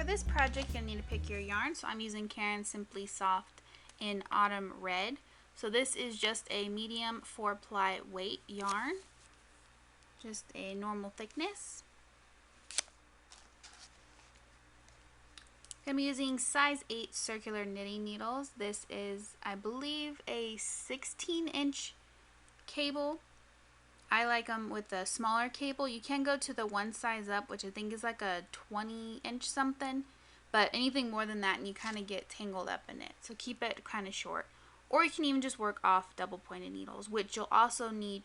for this project, you'll need to pick your yarn. So I'm using Caron Simply Soft in Autumn Red. So this is just a medium 4-ply weight yarn, just a normal thickness. I'm using size 8 circular knitting needles. This is, I believe, a 16-inch cable. I like them with a smaller cable. You can go to the one size up, which I think is like a 20-inch something, but anything more than that and you kind of get tangled up in it. So keep it kind of short. Or you can even just work off double pointed needles, which you'll also need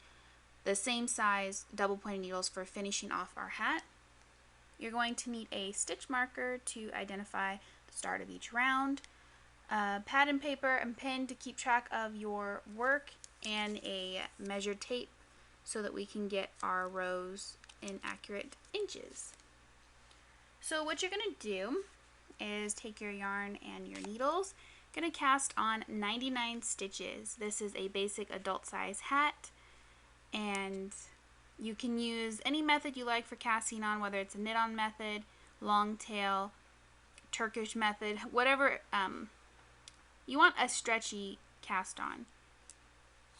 the same size double pointed needles for finishing off our hat. You're going to need a stitch marker to identify the start of each round, pad and paper and pen to keep track of your work, and a measured tape so that we can get our rows in accurate inches. So what you're going to do is take your yarn and your needles. Going to cast on 99 stitches. This is a basic adult size hat, and you can use any method you like for casting on, whether it's a knit on method, long tail, Turkish method, whatever you want a stretchy cast on.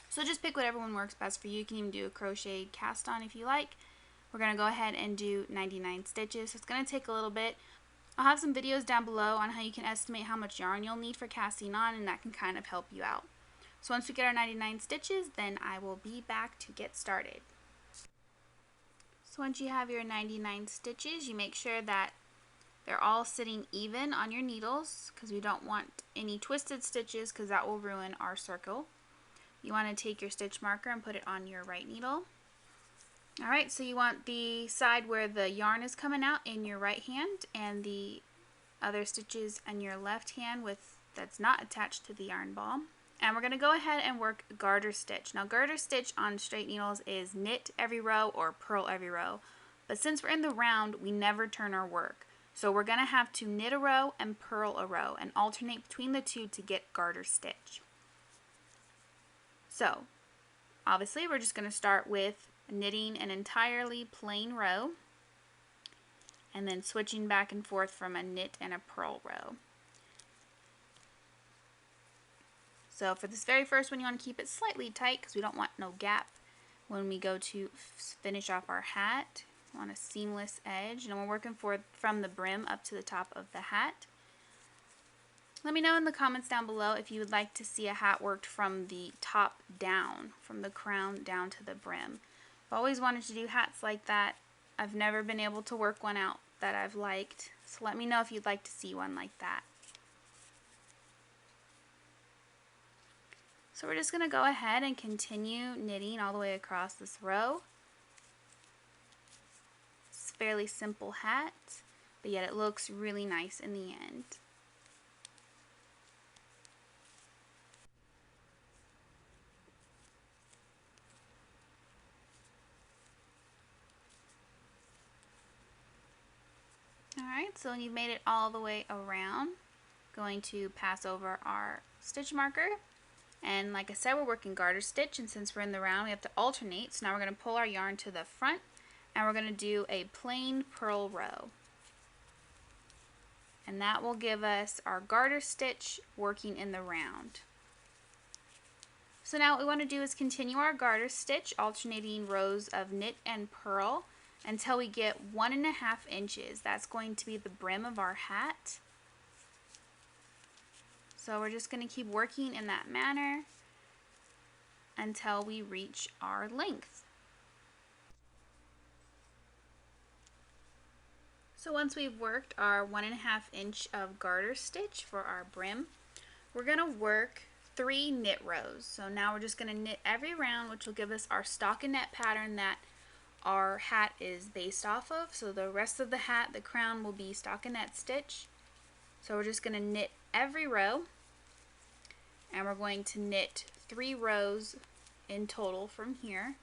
So just pick whatever one works best for you. You can even do a crocheted cast on if you like. We're going to go ahead and do 99 stitches. So it's going to take a little bit. I'll have some videos down below on how you can estimate how much yarn you'll need for casting on, and that can kind of help you out. So once we get our 99 stitches, then I will be back to get started. So once you have your 99 stitches, you make sure that they're all sitting even on your needles, because we don't want any twisted stitches because that will ruin our circle. You want to take your stitch marker and put it on your right needle. Alright, so you want the side where the yarn is coming out in your right hand and the other stitches in your left hand that's not attached to the yarn ball. And we're going to go ahead and work garter stitch. Now garter stitch on straight needles is knit every row or purl every row. But since we're in the round, we never turn our work. So we're going to have to knit a row and purl a row and alternate between the two to get garter stitch. So obviously we're just going to start with knitting an entirely plain row and then switching back and forth from a knit and a purl row. So for this very first one, you want to keep it slightly tight because we don't want no gap when we go to finish off our hat. We want a seamless edge, and we're working from the brim up to the top of the hat. Let me know in the comments down below if you would like to see a hat worked from the top down, from the crown down to the brim. I've always wanted to do hats like that. I've never been able to work one out that I've liked, so let me know if you'd like to see one like that. So we're just going to go ahead and continue knitting all the way across this row. It's a fairly simple hat, but yet it looks really nice in the end. Alright, so when you've made it all the way around, going to pass over our stitch marker. And like I said, we're working garter stitch, and since we're in the round, we have to alternate. So now we're going to pull our yarn to the front, and we're going to do a plain purl row. And that will give us our garter stitch working in the round. So now what we want to do is continue our garter stitch, alternating rows of knit and purl until we get 1.5 inches. That's going to be the brim of our hat. So we're just going to keep working in that manner until we reach our length. So once we've worked our 1.5 inch of garter stitch for our brim, we're going to work 3 knit rows. So now we're just going to knit every round, which will give us our stockinette pattern that our hat is based off of. So the rest of the hat, the crown, will be stockinette stitch. So we're just going to knit every row, and we're going to knit 3 rows in total from here.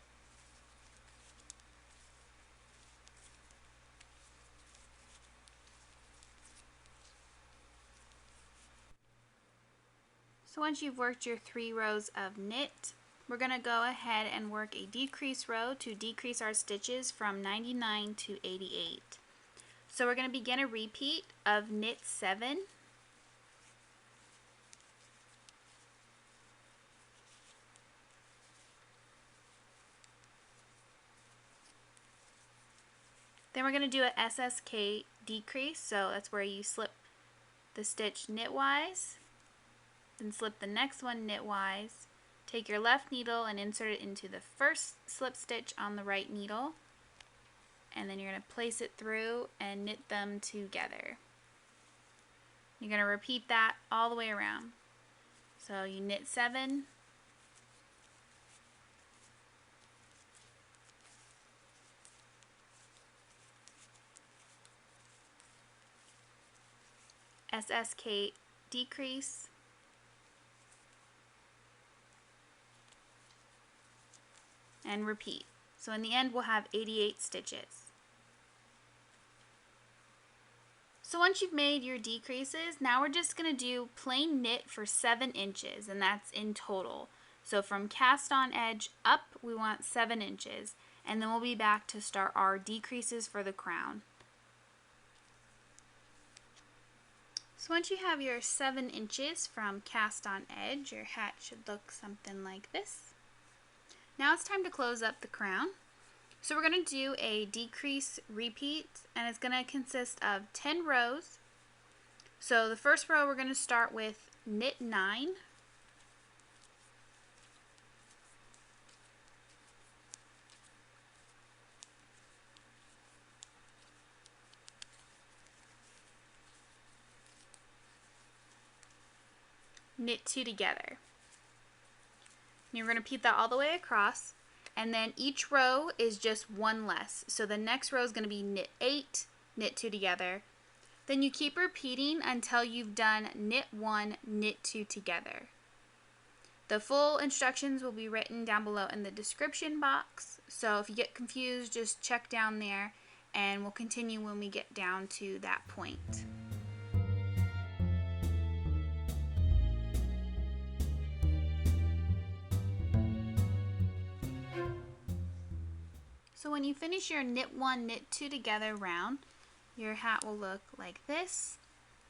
So once you've worked your 3 rows of knit, we're going to go ahead and work a decrease row to decrease our stitches from 99 to 88. So we're going to begin a repeat of knit 7. Then we're going to do a SSK decrease, so that's where you slip the stitch knitwise, then slip the next one knitwise, take your left needle and insert it into the first slip stitch on the right needle, and then you're going to place it through and knit them together. You're going to repeat that all the way around. So you knit 7, SSK decrease, and repeat. So in the end we'll have 88 stitches. So once you've made your decreases, now we're just going to do plain knit for 7 inches, and that's in total. So from cast on edge up we want 7 inches, and then we'll be back to start our decreases for the crown. So once you have your 7 inches from cast on edge, your hat should look something like this. Now it's time to close up the crown. So we're going to do a decrease repeat, and it's going to consist of 10 rows. So the first row we're going to start with knit 9. Knit 2 together. You're going to repeat that all the way across, and then each row is just one less. So the next row is going to be knit 8, knit 2 together. Then you keep repeating until you've done knit 1, knit 2 together. The full instructions will be written down below in the description box, so if you get confused, just check down there, and we'll continue when we get down to that point. So when you finish your knit 1, knit 2 together round, your hat will look like this.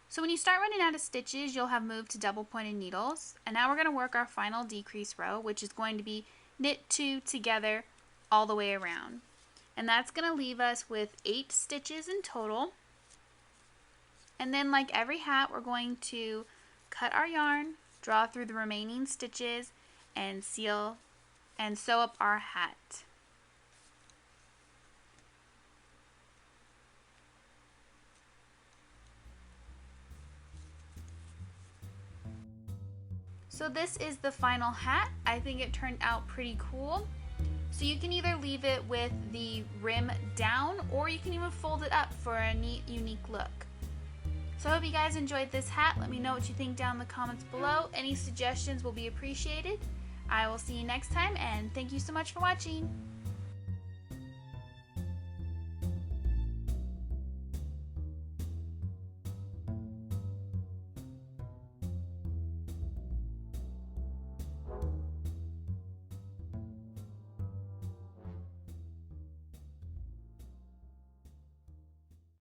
So when you start running out of stitches, you'll have moved to double pointed needles. And now we're going to work our final decrease row, which is going to be knit 2 together all the way around. And that's going to leave us with 8 stitches in total. And then like every hat, we're going to cut our yarn, draw through the remaining stitches, and seal and sew up our hat. So this is the final hat. I think it turned out pretty cool. So you can either leave it with the rim down, or you can even fold it up for a neat, unique look. So I hope you guys enjoyed this hat. Let me know what you think down in the comments below. Any suggestions will be appreciated. I will see you next time, and thank you so much for watching.